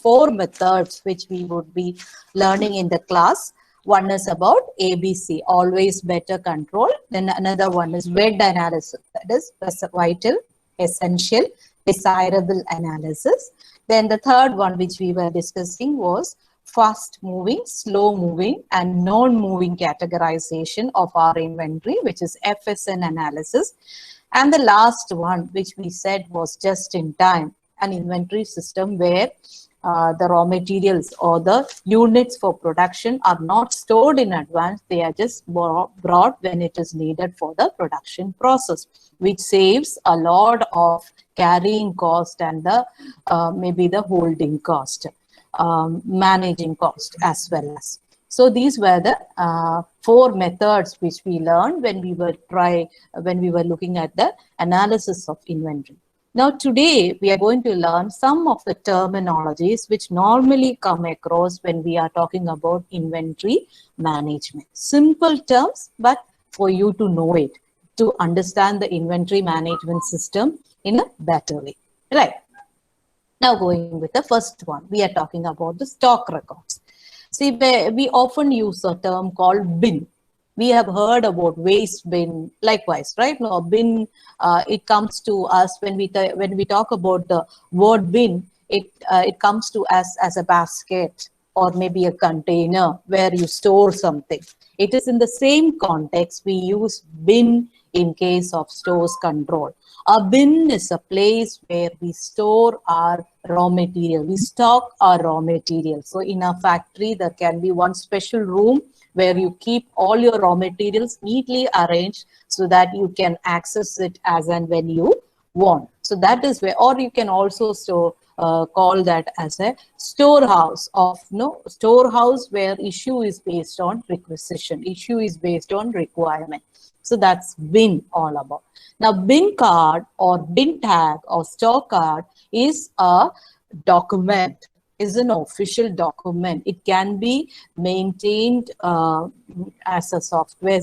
four methods which we would be learning in the class. One is about ABC, always better control. Then another one is WED analysis, that is vital, essential, desirable analysis. Then the third one which we were discussing was fast moving, slow moving, and non-moving categorization of our inventory, which is FSN analysis. And the last one, which we said was just in time, an inventory system where the raw materials or the units for production are not stored in advance. They are just brought when it is needed for the production process, which saves a lot of carrying cost and the maybe the holding cost, managing cost as well as. So these were the four methods which we learned when we were looking at the analysis of inventory. Now today we are going to learn some of the terminologies which normally come across when we are talking about inventory management. Simple terms, but for you to know it, to understand the inventory management system in a better way, right? Now going with the first one, we are talking about the stock records. See, we often use a term called bin. We have heard about waste bin, likewise, right? No, bin, it comes to us when we talk about the word bin, it comes to us as a basket or maybe a container where you store something. It is in the same context we use bin in case of stores control. A bin is a place where we store our raw material. We stock our raw material. So in a factory, there can be one special room where you keep all your raw materials neatly arranged so that you can access it as and when you want. So that is where, or you can also call that as a storehouse of storehouse where issue is based on requisition, issue is based on requirement. So that's bin all about. Now, bin card or bin tag or stock card is a document, is an official document. It can be maintained as a software,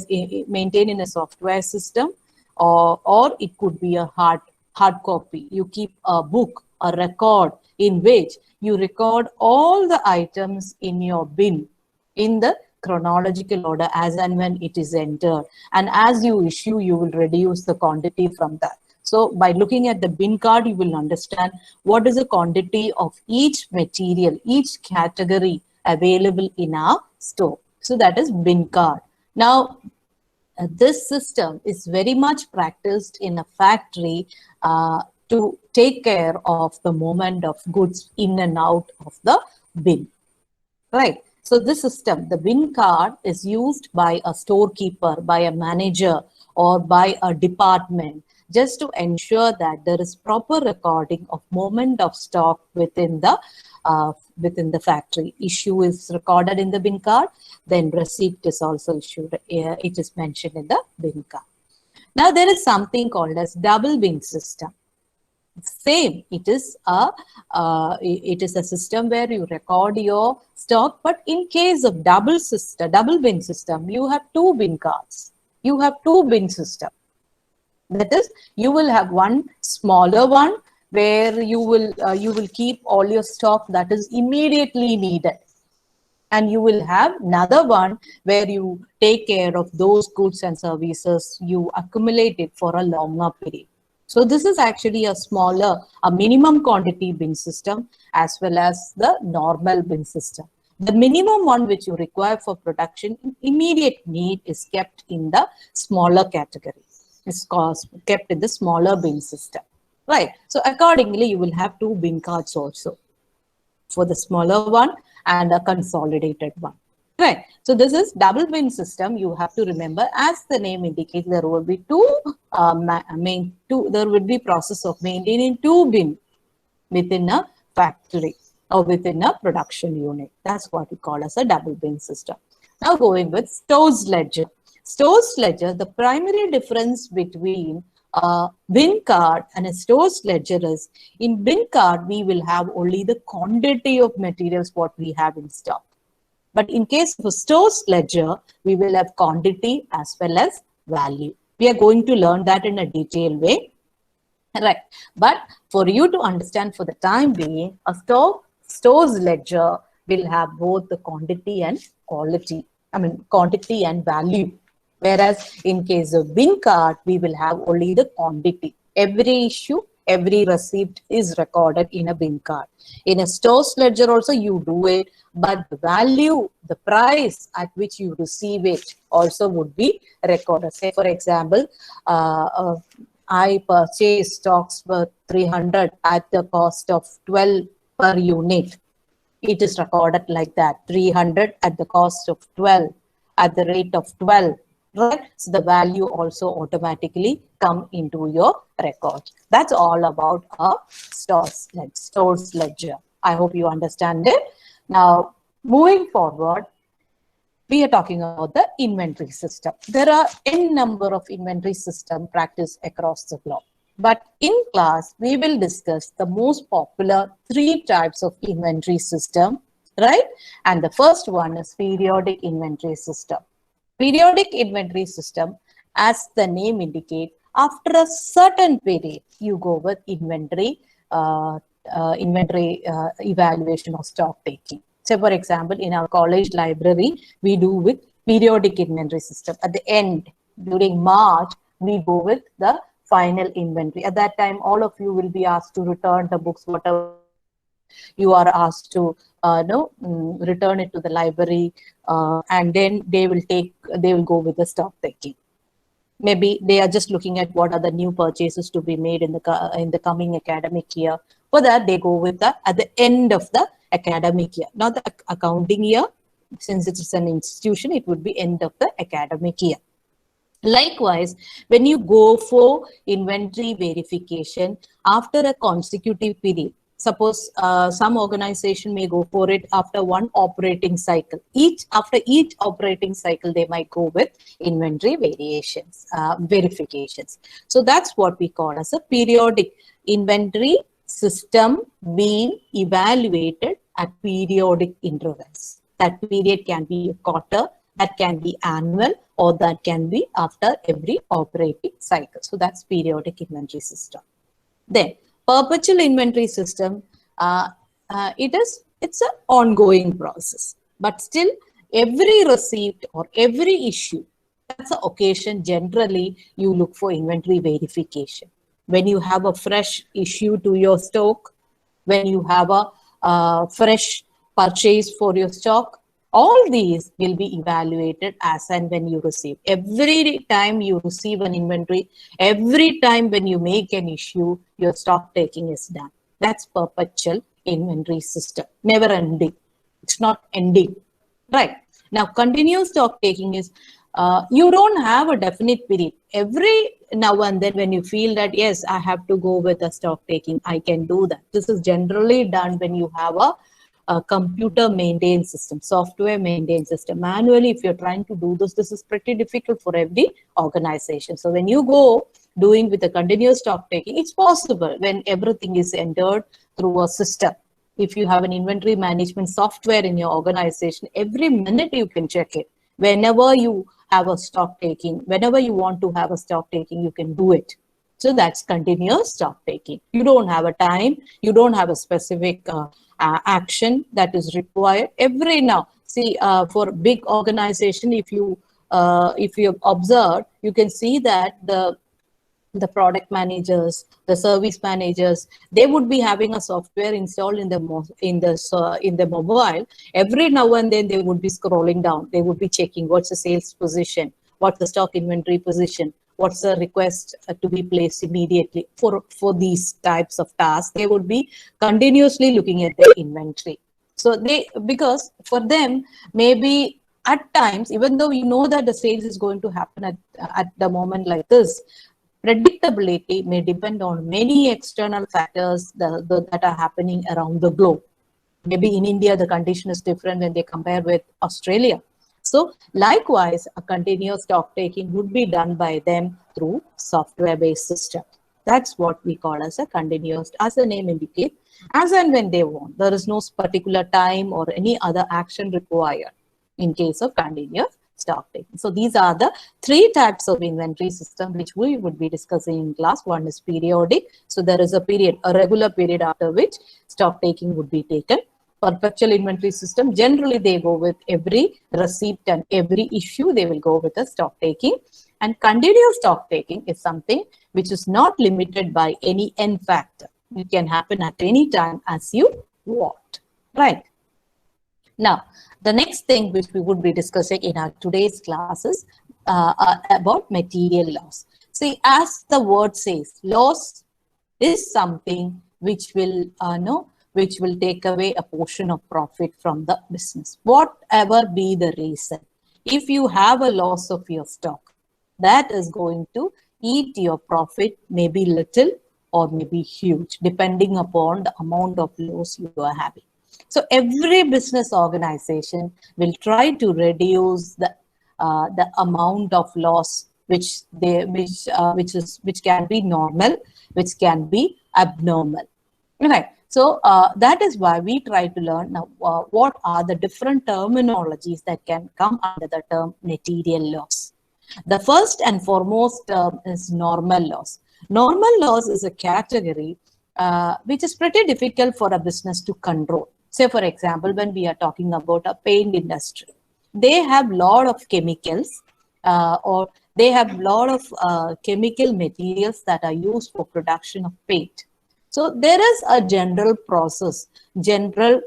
maintained in a software system, or it could be a hard copy. You keep a book, a record in which you record all the items in your bin in the chronological order as and when it is entered, and as you issue you will reduce the quantity from that. So by looking at the bin card, you will understand what is the quantity of each material, each category available in our store. So that is bin card. Now this system is very much practiced in a factory to take care of the movement of goods in and out of the bin, right? So this system, the bin card, is used by a storekeeper, by a manager, or by a department just to ensure that there is proper recording of movement of stock within the factory. Issue is recorded in the bin card, then receipt is also issued. It is mentioned in the bin card. Now there is something called as double bin system. Same, it is a system where you record your stock, but in case of double bin system, you have two bin cards. You have two bin system. That is, you will have one smaller one where you will keep all your stock that is immediately needed, and you will have another one where you take care of those goods and services you accumulate it for a longer period. So this is actually a minimum quantity bin system as well as the normal bin system. The minimum one which you require for production immediate need is kept in the smaller category. It's kept in the smaller bin system, right? So accordingly, you will have two bin cards also for the smaller one and a consolidated one. Right. So this is double bin system. You have to remember, as the name indicates, there will be there would be process of maintaining two bin within a factory or within a production unit. That's what we call as a double bin system. Now going with stores ledger. Stores ledger, the primary difference between a bin card and a stores ledger is, in bin card, we will have only the quantity of materials what we have in stock. But in case of a stores ledger, we will have quantity as well as value. We are going to learn that in a detailed way, right? But for you to understand for the time being, a stores ledger will have both the quantity and quality. I mean, quantity and value. Whereas in case of bin card, we will have only the quantity. Every issue, every receipt is recorded in a bin card. In a stores ledger also you do it, but the value, the price at which you receive it also would be recorded. Say for example, I purchase stocks worth 300 at the cost of 12 per unit. It is recorded like that, 300 at the cost of 12, at the rate of 12, right? So the value also automatically come into your record. That's all about a stores ledger. I hope you understand it. Now, moving forward, we are talking about the inventory system. There are n number of inventory system practiced across the globe. But in class, we will discuss the most popular 3 types of inventory system, right? And the first one is periodic inventory system. Periodic inventory system, as the name indicates, after a certain period, you go with inventory evaluation or stock taking. So, for example, in our college library, we do with periodic inventory system. At the end, during March, we go with the final inventory. At that time, all of you will be asked to return the books, whatever you are asked to return it to the library, and then they will go with the stock taking. Maybe they are just looking at what are the new purchases to be made in the coming academic year. For that, they go with that at the end of the academic year, not the accounting year. Since it is an institution, it would be end of the academic year. Likewise, when you go for inventory verification after a consecutive period, suppose some organization may go for it after one operating cycle. After each operating cycle, they might go with inventory verifications. So that's what we call as a periodic inventory system being evaluated at periodic intervals. That period can be a quarter, that can be annual, or that can be after every operating cycle. So that's periodic inventory system. Then perpetual inventory system, it's an ongoing process, but still every receipt or every issue, that's the occasion generally you look for inventory verification. When you have a fresh issue to your stock, when you have a fresh purchase for your stock, all these will be evaluated as and when you receive. Every time you receive an inventory, every time when you make an issue, your stock taking is done. That's perpetual inventory system, never ending. It's not ending, right? Now, continuous stock taking is, you don't have a definite period. Every now and then when you feel that, yes, I have to go with a stock taking, I can do that. This is generally done when you have a computer maintained system, software maintained system. Manually, if you're trying to do this is pretty difficult for every organization. So when you go doing with the continuous stock taking, it's possible when everything is entered through a system. If you have an inventory management software in your organization, every minute you can check it. Whenever you have a stock taking, whenever you want to have a stock taking, you can do it. So that's continuous stock taking. You don't have a time, you don't have a specific action that is required. Every now, see, for big organization, if you observe, you can see that the product managers, the service managers, they would be having a software installed in the mobile. Every now and then they would be scrolling down. They would be checking what's the sales position, what's the stock inventory position, what's the request to be placed immediately. For these types of tasks, they would be continuously looking at the inventory. So because for them, maybe at times, even though you know that the sales is going to happen at the moment like this, predictability may depend on many external factors that are happening around the globe. Maybe in India, the condition is different when they compare with Australia. So likewise, a continuous stock taking would be done by them through software-based system. That's what we call as a continuous, as the name indicates, as and when they want. There is no particular time or any other action required in case of continuous stock taking. So these are the 3 types of inventory system which we would be discussing in class. One is periodic. So there is a period, a regular period after which stock taking would be taken. perpetual inventory system, generally they go with every receipt and every issue, they will go with a stock taking. And continuous stock taking is something which is not limited by any end factor. It can happen at any time as you want, right? Now, the next thing which we would be discussing in our today's classes about material loss. See, as the word says, loss is something which will which will take away a portion of profit from the business, whatever be the reason. If you have a loss of your stock, that is going to eat your profit, maybe little or maybe huge, depending upon the amount of loss you are having. So every business organization will try to reduce the amount of loss which can be normal, which can be abnormal. Okay, so that is why we try to learn now what are the different terminologies that can come under the term material loss. The first and foremost term is normal loss. Normal loss is a category which is pretty difficult for a business to control. Say, for example, when we are talking about a paint industry, they have a lot of chemicals or they have a lot of chemical materials that are used for production of paint. So there is a general process, general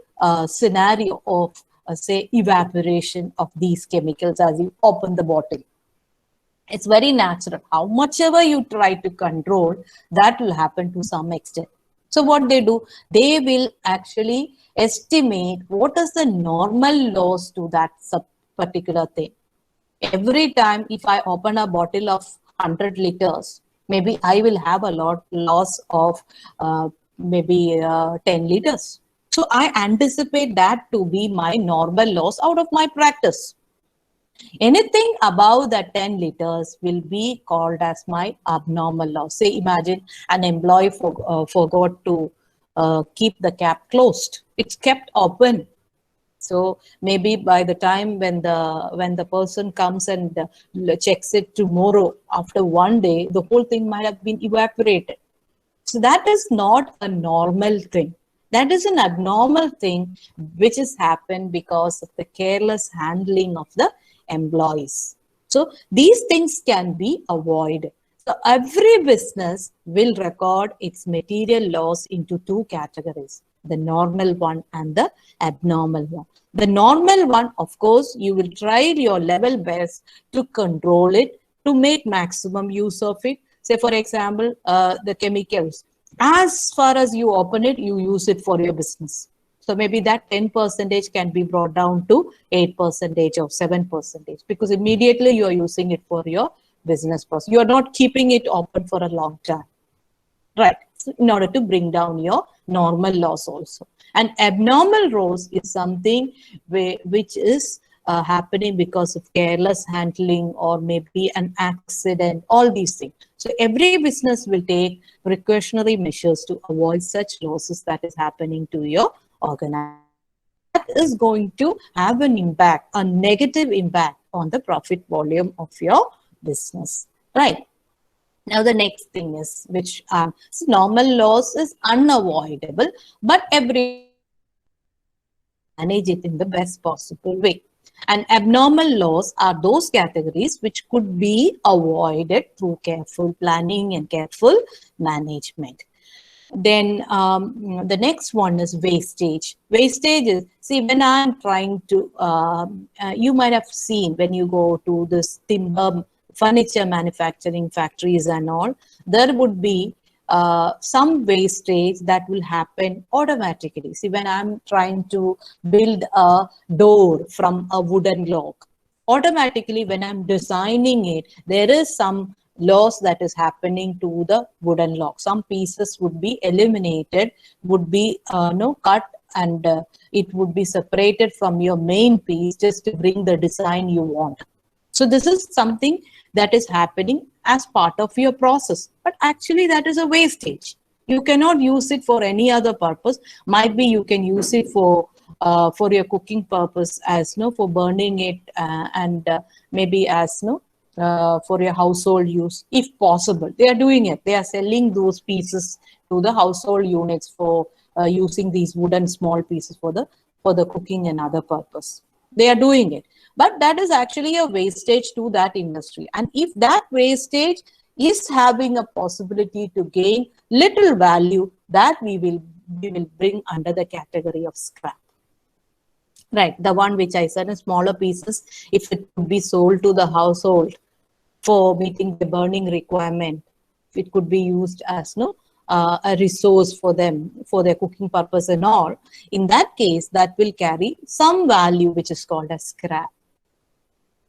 scenario of, say, evaporation of these chemicals as you open the bottle. It's very natural. How much ever you try to control, that will happen to some extent. So what they do, they will actually estimate what is the normal loss to that particular thing. Every time if I open a bottle of 100 liters, maybe I will have a loss of maybe 10 liters. So I anticipate that to be my normal loss out of my practice. Anything above that 10 liters will be called as my abnormal loss. Say, imagine an employee forgot to keep the cap closed. It's kept open. So maybe by the time when the person comes and checks it tomorrow, after one day, the whole thing might have been evaporated. So that is not a normal thing. That is an abnormal thing which has happened because of the careless handling of the employees. So these things can be avoided. So every business will record its material loss into two categories, the normal one and the abnormal one. The normal one, of course, you will try your level best to control it, to make maximum use of it. Say, for example, the chemicals. As far as you open it, you use it for your business. So maybe that 10% can be brought down to 8% or 7% because immediately you are using it for your business process. You are not keeping it open for a long time, right? So in order to bring down your normal loss also. And abnormal loss is something which is happening because of careless handling or maybe an accident, all these things. So every business will take precautionary measures to avoid such losses that is happening to your organization. That is going to have an impact, a negative impact on the profit volume of your business, right? Now the next thing is which normal loss is unavoidable, but every manage it in the best possible way. And abnormal loss are those categories which could be avoided through careful planning and careful management. Then the next one is wastage. Wastage is, see, when I'm trying to, you might have seen when you go to this timber furniture manufacturing factories and all, there would be some wastage that will happen automatically. See, when I'm trying to build a door from a wooden log, automatically when I'm designing it, there is some loss that is happening to the wooden log. Some pieces would be eliminated, would be cut, and it would be separated from your main piece just to bring the design you want. So this is something that is happening as part of your process, but actually that is a wastage. You cannot use it for any other purpose. Might be you can use it for your cooking purpose, as for burning it, and maybe as for your household use, if possible. They are doing it. They are selling those pieces to the household units for using these wooden small pieces for the for the cooking and other purpose. They are doing it. But that is actually a wastage to that industry. And if that wastage is having a possibility to gain little value, that we will bring under the category of scrap. Right, the one which I said in smaller pieces, if it could be sold to the household for meeting the burning requirement, it could be used as a resource for them, for their cooking purpose and all. In that case, that will carry some value which is called as scrap.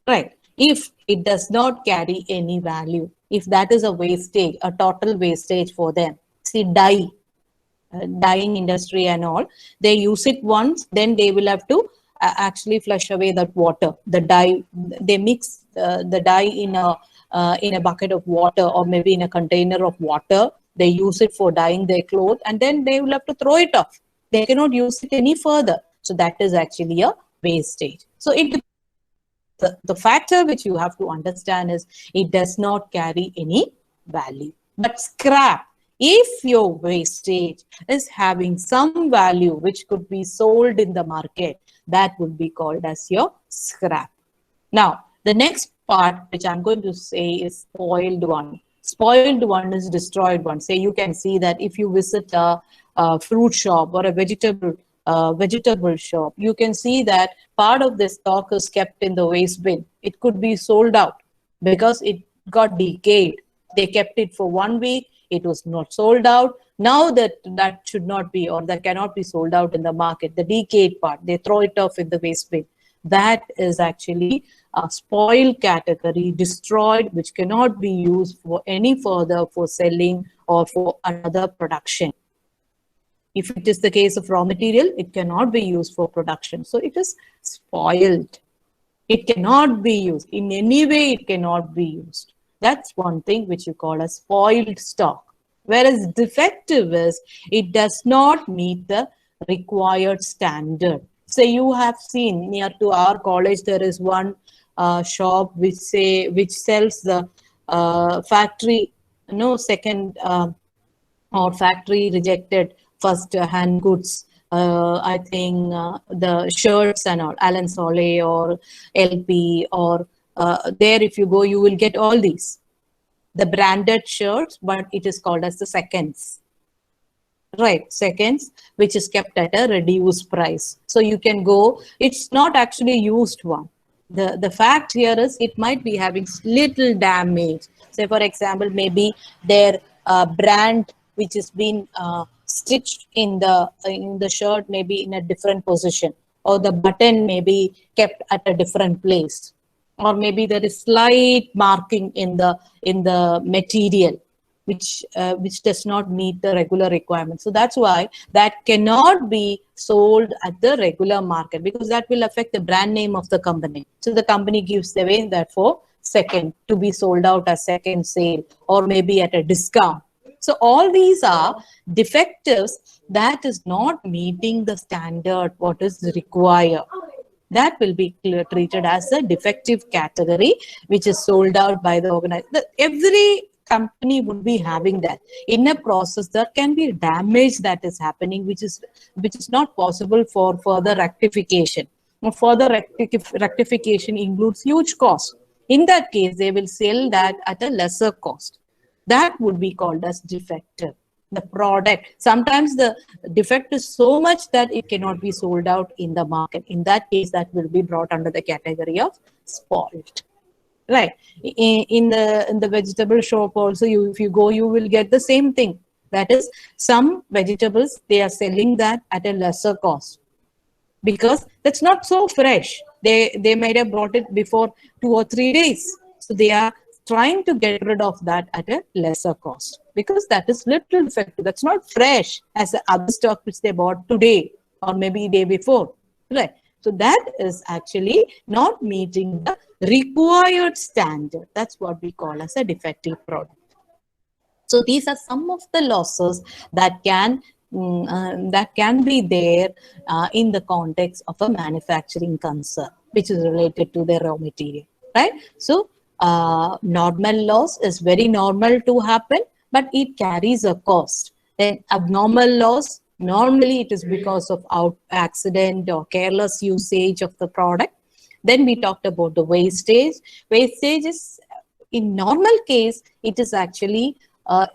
Right. If it does not carry any value, if that is a wastage, a total wastage for them. See, dyeing industry and all, they use it once, then they will have to actually flush away that water. The dye, they mix the dye in a bucket of water, or maybe in a container of water. They use it for dyeing their clothes, and then they will have to throw it off. They cannot use it any further. So that is actually a wastage. So the factor which you have to understand is it does not carry any value. But scrap, if your wastage is having some value which could be sold in the market, that would be called as your scrap. Now, the next part which I'm going to say is spoiled one. Spoiled one is destroyed one. Say you can see that if you visit a fruit shop or a vegetable shop, you can see that part of the stock is kept in the waste bin. It could be sold out because it got decayed. They kept it for 1 week. It was not sold out. Now that should not be, or that cannot be sold out in the market. The decayed part, they throw it off in the waste bin. That is actually a spoiled category, destroyed, which cannot be used for any further for selling or for another production. If it is the case of raw material, it cannot be used for production. So it is spoiled. It cannot be used. In any way, it cannot be used. That's one thing which you call a spoiled stock. Whereas defective is, it does not meet the required standard. So you have seen near to our college, there is one shop which sells the factory, second or factory rejected first hand goods. I think the shirts and all, Alan Solly or LP or there, if you go, you will get all these. The branded shirts, but it is called as the seconds. Right, seconds, which is kept at a reduced price. So you can go, it's not actually used one. The fact here is it might be having little damage. Say, for example, maybe their brand which has been stitched in the shirt, maybe in a different position, or the button may be kept at a different place, or maybe there is slight marking in the material, which does not meet the regular requirement. So that's why that cannot be sold at the regular market, because that will affect the brand name of the company. So the company gives away that for second, to be sold out as second sale, or maybe at a discount. So all these are defectives that is not meeting the standard what is required. That will be treated as a defective category, which is sold out by the organizer. Every company would be having that. In a process, there can be damage that is happening, which is not possible for further rectification. Further rectification includes huge cost. In that case, they will sell that at a lesser cost. That would be called as defective. The product, sometimes the defect is so much that it cannot be sold out in the market. In that case, that will be brought under the category of spoiled. Right. In the vegetable shop also, if you go, you will get the same thing. That is, some vegetables, they are selling that at a lesser cost because that's not so fresh. They might have brought it before 2 or 3 days. So they are trying to get rid of that at a lesser cost because that is little effective. That's not fresh as the other stock which they bought today or maybe day before. Right. So that is actually not meeting the required standard. That's what we call as a defective product. So these are some of the losses that can be there in the context of a manufacturing concern, which is related to the raw material, right? So normal loss is very normal to happen, but it carries a cost. Then abnormal loss, Normally, it is because of accident or careless usage of the product. Then we talked about the wastage. Wastage is, in normal case, it is actually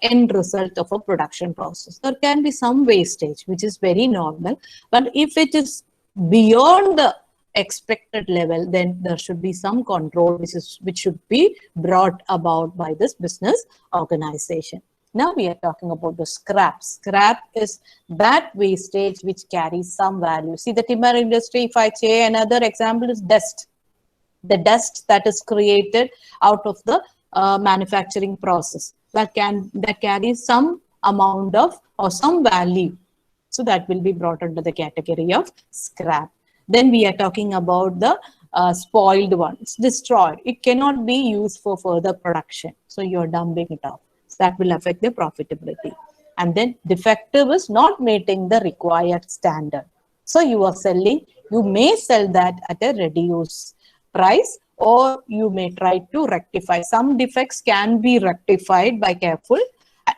end result of a production process. There can be some wastage, which is very normal. But if it is beyond the expected level, then there should be some control which should be brought about by this business organization. Now we are talking about the scrap. Scrap is that wastage which carries some value. See, the timber industry, if I say another example is dust. The dust that is created out of the manufacturing process that carries some amount of or some value. So that will be brought under the category of scrap. Then we are talking about the spoiled one. It's destroyed. It cannot be used for further production. So you're dumping it off. So that will affect the profitability. And then defective is not meeting the required standard. So you are selling, you may sell that at a reduced price, or you may try to rectify. Some defects can be rectified by careful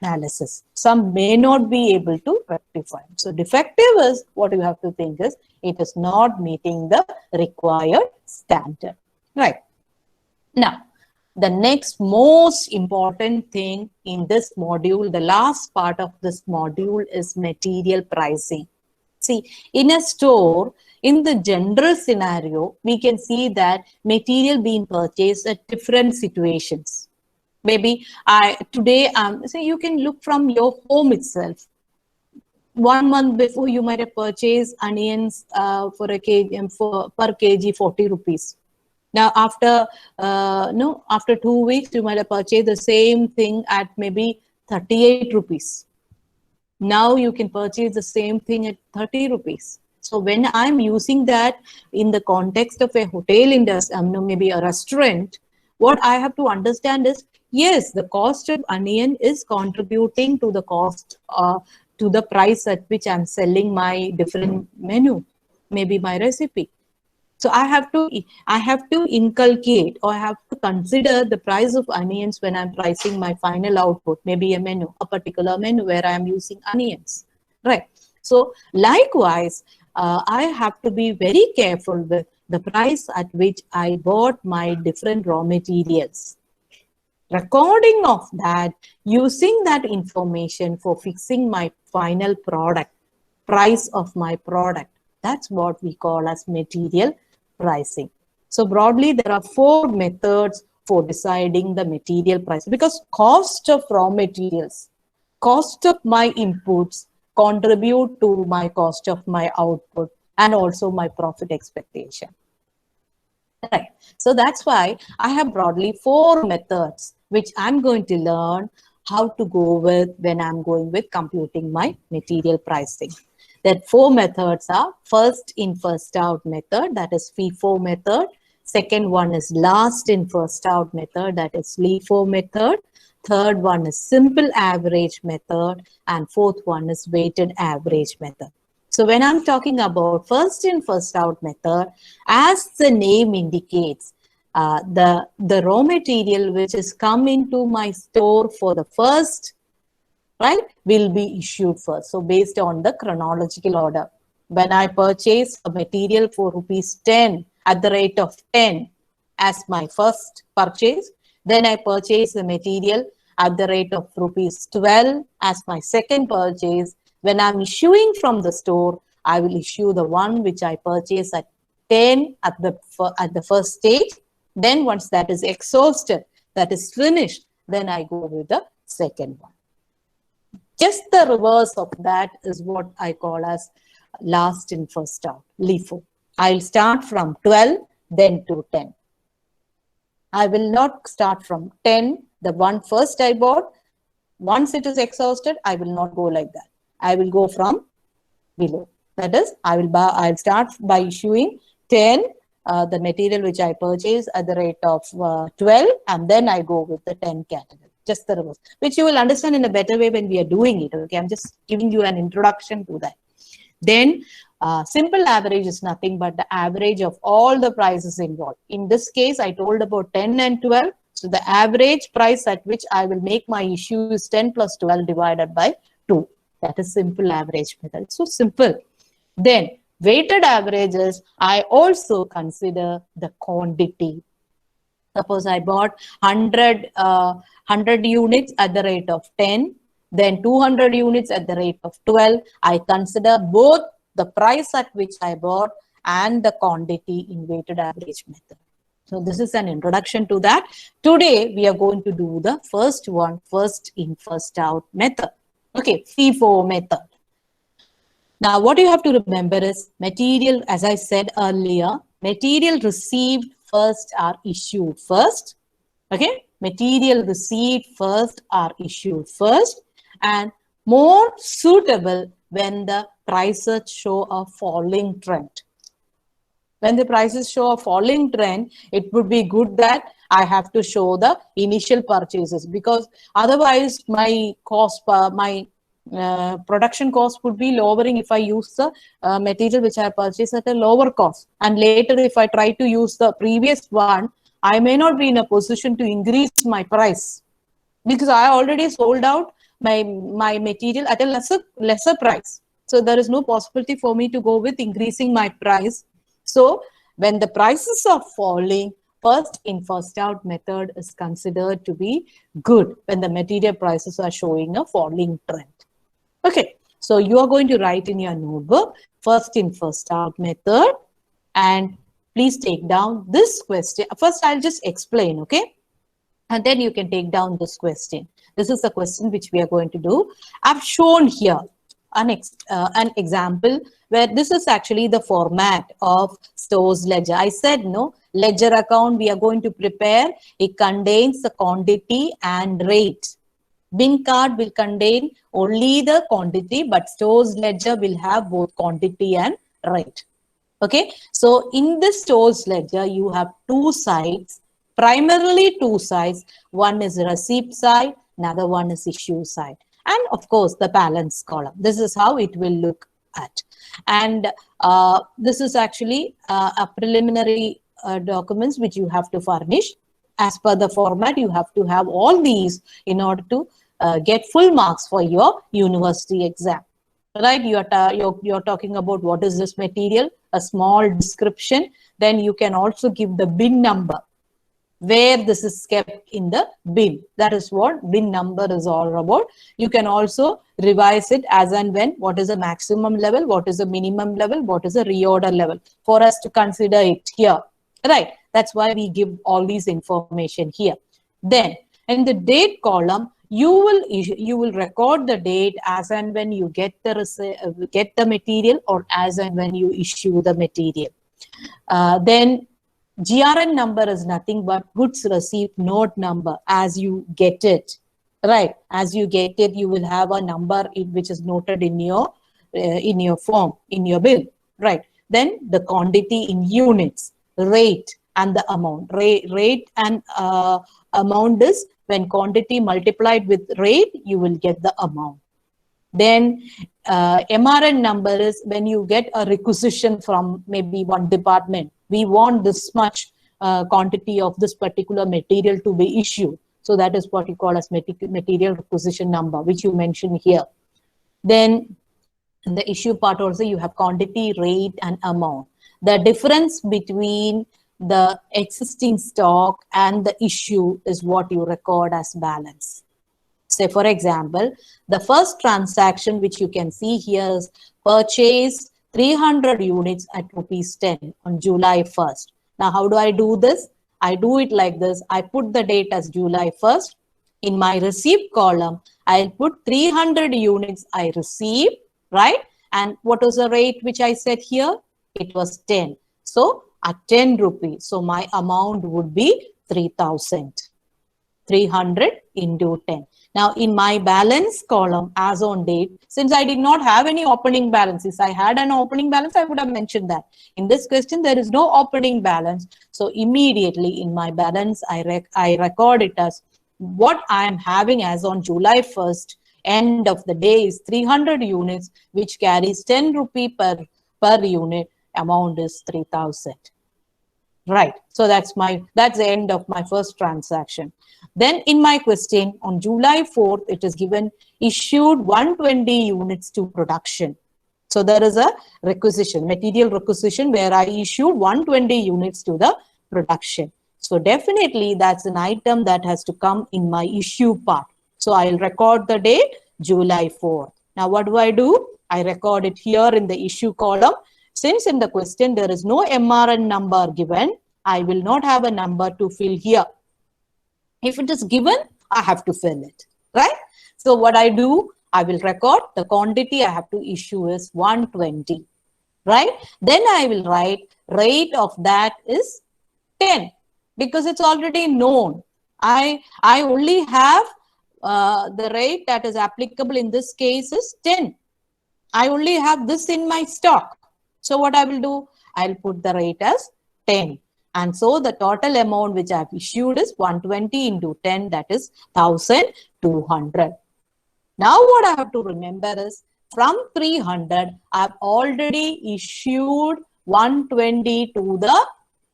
analysis. Some may not be able to rectify. So defective is what you have to think is it is not meeting the required standard. Right. Now, the next most important thing in this module, the last part of this module, is material pricing. See, in a store, in the general scenario, we can see that material being purchased at different situations. Maybe today, so you can look from your home itself. 1 month before, you might have purchased onions for a kg, per kg 40 rupees. Now, after 2 weeks, you might have purchased the same thing at maybe 38 rupees. Now you can purchase the same thing at 30 rupees. So when I'm using that in the context of a hotel industry, maybe a restaurant, what I have to understand is, yes, the cost of onion is contributing to the cost, to the price at which I'm selling my different menu, maybe my recipe. So I have to inculcate, or I have to consider the price of onions when I'm pricing my final output, maybe a particular menu where I'm using onions, right? So likewise, I have to be very careful with the price at which I bought my different raw materials. Recording of that, using that information for fixing my final product, price of my product. That's what we call as material pricing. So broadly, there are 4 methods for deciding the material price, because cost of raw materials, cost of my inputs contribute to my cost of my output and also my profit expectation. Right. So that's why I have broadly 4 methods which I'm going to learn how to go with when I'm going with computing my material pricing. That 4 methods are first in, first out method, that is FIFO method. Second one is last in, first out method, that is LIFO method. Third one is simple average method. And fourth one is weighted average method. So when I'm talking about first in, first out method, as the name indicates, the raw material which is come into my store for the first, right, will be issued first. So based on the chronological order, when I purchase a material for ₹10 at the rate of 10 as my first purchase, then I purchase the material at the rate of ₹12 as my second purchase. When I'm issuing from the store, I will issue the one which I purchase at 10 at the first stage. Then once that is exhausted, that is finished, then I go with the second one. Just the reverse of that is what I call as last in, first out, LIFO. I'll start from 12, then to 10. I will not start from 10, the one first I bought. Once it is exhausted, I will not go like that. I will go from below. That is, I'll start by issuing 10, the material which I purchase at the rate of 12, and then I go with the 10 category. Just the reverse, which you will understand in a better way when we are doing it. Okay, I'm just giving you an introduction to that. Then simple average is nothing but the average of all the prices involved. In this case, I told about 10 and 12. So the average price at which I will make my issue is 10 plus 12 divided by 2. That is simple average method. So simple. Then weighted averages, I also consider the quantity. Suppose I bought 100 units at the rate of 10, then 200 units at the rate of 12. I consider both the price at which I bought and the quantity in weighted average method. So this is an introduction to that. Today, we are going to do the first one, first in, first out method. Okay, FIFO method. Now, what you have to remember is material, as I said earlier, material received first are issued first. Okay, material received first are issued first, and more suitable when the prices show a falling trend. When the prices show a falling trend, it would be good that I have to show the initial purchases, because otherwise my cost, production cost would be lowering if I use the material which I purchased at a lower cost. And later, if I try to use the previous one, I may not be in a position to increase my price, because I already sold out my material at a lesser price. So there is no possibility for me to go with increasing my price. So when the prices are falling, first in, first out method is considered to be good when the material prices are showing a falling trend. Okay, so you are going to write in your notebook, first in, first out method, and please take down this question. First, I'll just explain, okay? And then you can take down this question. This is the question which we are going to do. I've shown here an example where this is actually the format of stores ledger. I said, no, ledger account we are going to prepare. It contains the quantity and rate. Bin card will contain only the quantity, but stores ledger will have both quantity and rate. Okay, so in the stores ledger, you have two sides, primarily two sides. One is receipt side, another one is issue side. And of course, the balance column. This is how it will look at. And this is actually a preliminary documents which you have to furnish. As per the format, you have to have all these in order to get full marks for your university exam. Right? You're talking about what is this material, a small description. Then you can also give the bin number, where this is kept in the bin. That is what bin number is all about. You can also revise it as and when, what is the maximum level, what is the minimum level, what is the reorder level, for us to consider it here. Right? That's why we give all these information here. Then in the date column, you will record the date as and when you get the material, or as and when you issue the material. Then GRN number is nothing but goods receipt note number as you get it. Right? As you get it, you will have a number which is noted in your form, in your bill. Right? Then the quantity in units, rate, and the amount. Rate and amount is when quantity multiplied with rate, you will get the amount. Then MRN number is when you get a requisition from maybe one department. We want this much quantity of this particular material to be issued. So that is what you call as material requisition number, which you mentioned here. Then in the issue part also, you have quantity, rate, and amount. The difference between the existing stock and the issue is what you record as balance. Say, for example, the first transaction which you can see here is purchase 300 units at ₹10 on July 1st. Now, how do I do this? I do it like this. I put the date as July 1st. In my receipt column, I'll put 300 units I received, right? And what was the rate which I said here? It was 10. So, at 10 rupees. So, my amount would be 3,000. 300 into 10. Now, in my balance column, as on date, since I did not have any opening balance, if I had an opening balance, I would have mentioned that. In this question, there is no opening balance. So, immediately in my balance, I record it as what I am having as on July 1st. End of the day is 300 units, which carries 10 rupee per unit. Amount is 3,000. Right. So that's the end of my first transaction. Then in my question on July 4th, it is given issued 120 units to production. So there is a requisition, material requisition, where I issued 120 units to the production. So definitely that's an item that has to come in my issue part. So I'll record the date July 4th. Now what do? I record it here in the issue column. Since in the question there is no MRN number given, I will not have a number to fill here. If it is given, I have to fill it, right? So what I do, I will record the quantity I have to issue is 120, right? Then I will write rate of that is 10 because it's already known. I only have the rate that is applicable in this case is 10. I only have this in my stock. So what I will do, I'll put the rate as 10. And so the total amount which I've issued is 120 into 10, that is 1200. Now what I have to remember is from 300, I've already issued 120 to the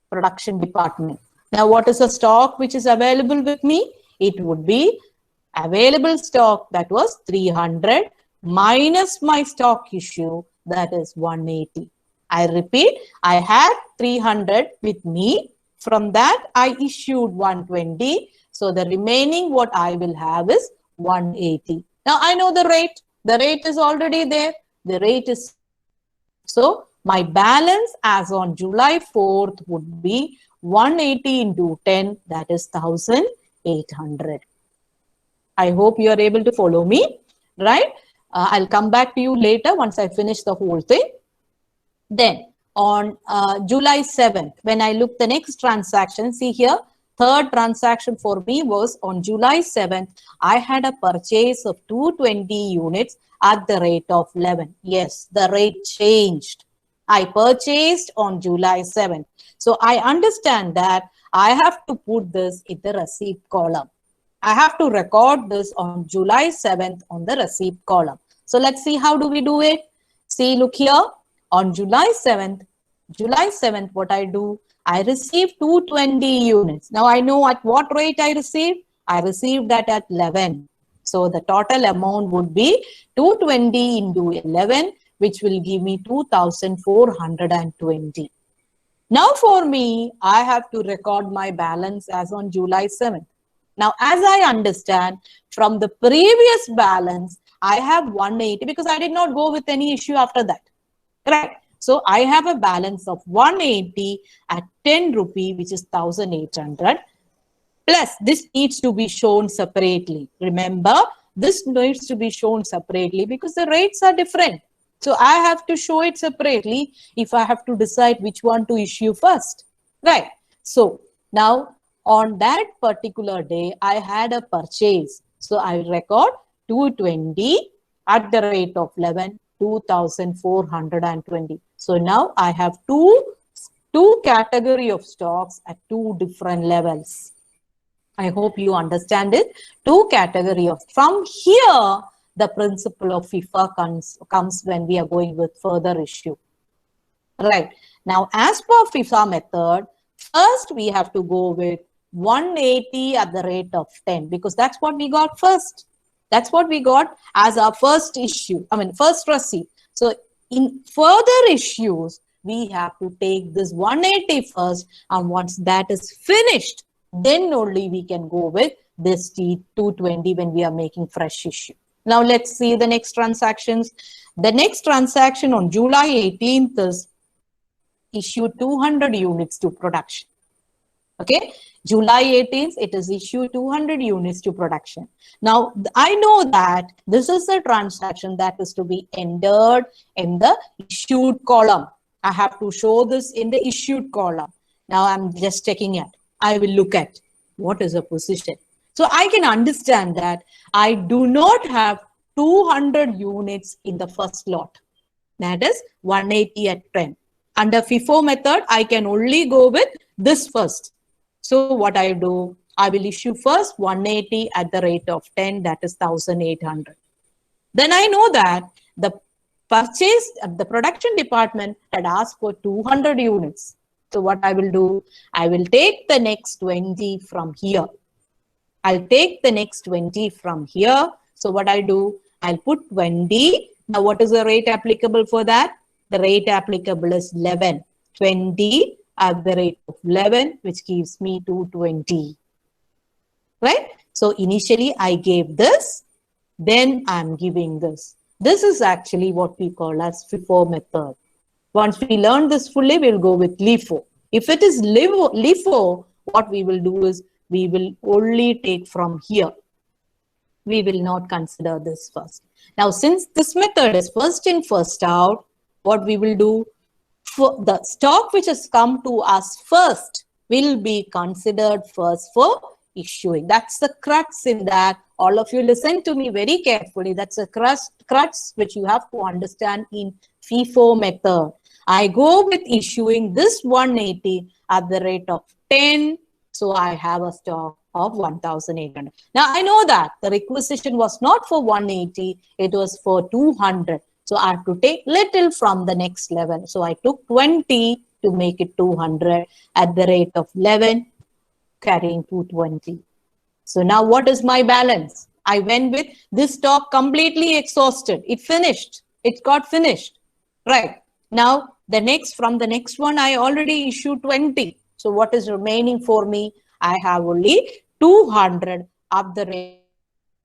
production department. Now what is the stock which is available with me? It would be available stock that was 300 minus my stock issue, that is 180. I repeat, I had 300 with me. From that, I issued 120. So the remaining what I will have is 180. Now I know the rate. The rate is already there. The rate is. So my balance as on July 4th would be 180 into 10, that is 1800. I hope you are able to follow me, right? I'll come back to you later once I finish the whole thing. Then on July 7th, when I look the next transaction, see here, third transaction for me was on July 7th. I had a purchase of 220 units at the rate of 11. Yes, the rate changed. I purchased on July 7th. So I understand that I have to put this in the receipt column. I have to record this on July 7th on the receipt column. So let's see how do we do it. See, look here. On July 7th, what I do, I received 220 units. Now I know at what rate I received. I received that at 11. So the total amount would be 220 into 11, which will give me 2420. Now for me, I have to record my balance as on July 7th. Now, as I understand, from the previous balance, I have 180 because I did not go with any issue after that. Right. So I have a balance of 180 at 10 rupee, which is 1800. Plus, this needs to be shown separately. Remember, this needs to be shown separately because the rates are different. So I have to show it separately if I have to decide which one to issue first. Right. So now on that particular day, I had a purchase. So I record 220 at the rate of 11. 2420. So now I have two category of stocks at two different levels. I hope you understand it. Two category of. From here, the principle of FIFA comes when we are going with further issue. Right. Now, as per FIFA method, first we have to go with 180 at the rate of 10 because that's what we got first. That's what we got as our first issue, first receipt. So in further issues, we have to take this 180 first. And once that is finished, then only we can go with this T220 when we are making fresh issue. Now let's see the next transactions. The next transaction on July 18th is issued 200 units to production. Okay, July 18th, it is issued 200 units to production. Now, I know that this is a transaction that is to be entered in the issued column. I have to show this in the issued column. Now, I'm just checking it. I will look at what is the position. So, I can understand that I do not have 200 units in the first lot. That is 180 at 10. Under FIFO method, I can only go with this first. So what I do, I will issue first 180 at the rate of 10, that is 1800. Then I know that the production department had asked for 200 units. So what I will do, I will take the next 20 from here. I'll take the next 20 from here. So what I'll do, I'll put 20. Now what is the rate applicable for that? The rate applicable is 11. 20 at the rate of 11, which gives me 220. Right? So initially I gave this, then I'm giving this. This is actually what we call as FIFO method. Once we learn this fully, we'll go with LIFO. If it is LIFO, what we will do is we will only take from here. We will not consider this first. Now, since this method is first in, first out, what we will do, for the stock which has come to us first will be considered first for issuing. That's the crux in that. All of you listen to me very carefully. That's a crux which you have to understand in FIFO method. I go with issuing this 180 at the rate of 10. So I have a stock of 1,800. Now I know that the requisition was not for 180, it was for 200. So I have to take little from the next level. So I took 20 to make it 200 at the rate of 11, carrying 220. So now what is my balance? I went with this stock completely exhausted. It finished. It got finished. Right. Now the next, from the next one, I already issued 20. So what is remaining for me? I have only 200 at the rate,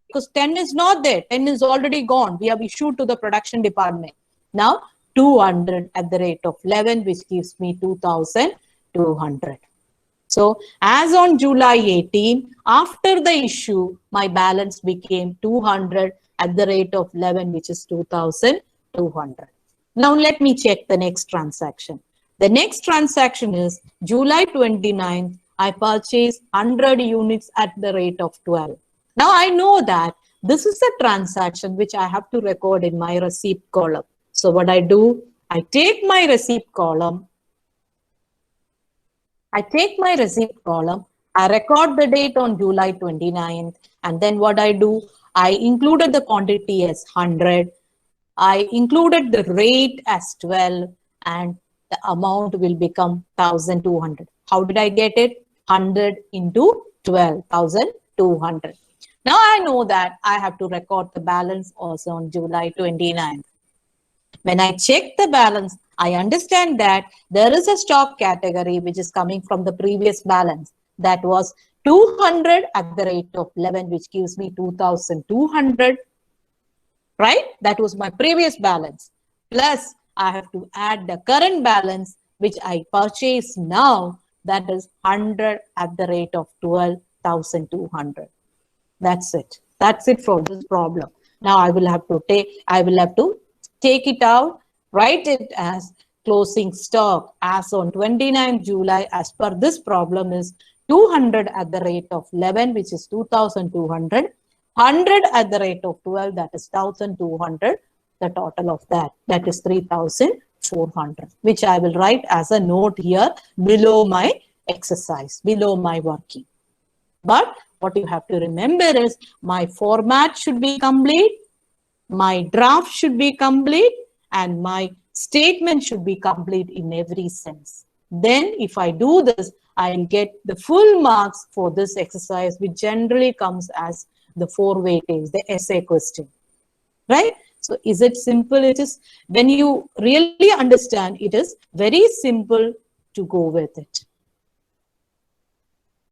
because 10 is not there. 10 is already gone. We have issued to the production department. Now 200 at the rate of 11, which gives me 2,200. So as on July 18, after the issue, my balance became 200 at the rate of 11, which is 2,200. Now let me check the next transaction. The next transaction is July 29th. I purchased 100 units at the rate of 12. Now I know that this is a transaction which I have to record in my receipt column. So what I do, I take my receipt column. I record the date on July 29th, and then what I do, I included the quantity as 100. I included the rate as 12, and the amount will become 1,200. How did I get it? 100 into 12, 1,200. Now I know that I have to record the balance also on July 29th. When I check the balance, I understand that there is a stock category which is coming from the previous balance. That was 200 at the rate of 11, which gives me 2,200. Right? That was my previous balance. Plus, I have to add the current balance, which I purchase now. That is 100 at the rate of 12,200. That's it. That's it for this problem. Now I will have to take it out, write it as closing stock as on 29th July as per this problem is 200 at the rate of 11, which is 2,200. 100 at the rate of 12, that is 1,200. The total of that is 3,400, which I will write as a note here below my exercise, below my working. But what you have to remember is my format should be complete, my draft should be complete, and my statement should be complete in every sense. Then if I do this, I'll get the full marks for this exercise, which generally comes as the 4 weightage, the essay question, right? So is it simple? It is, when you really understand, it is very simple to go with it.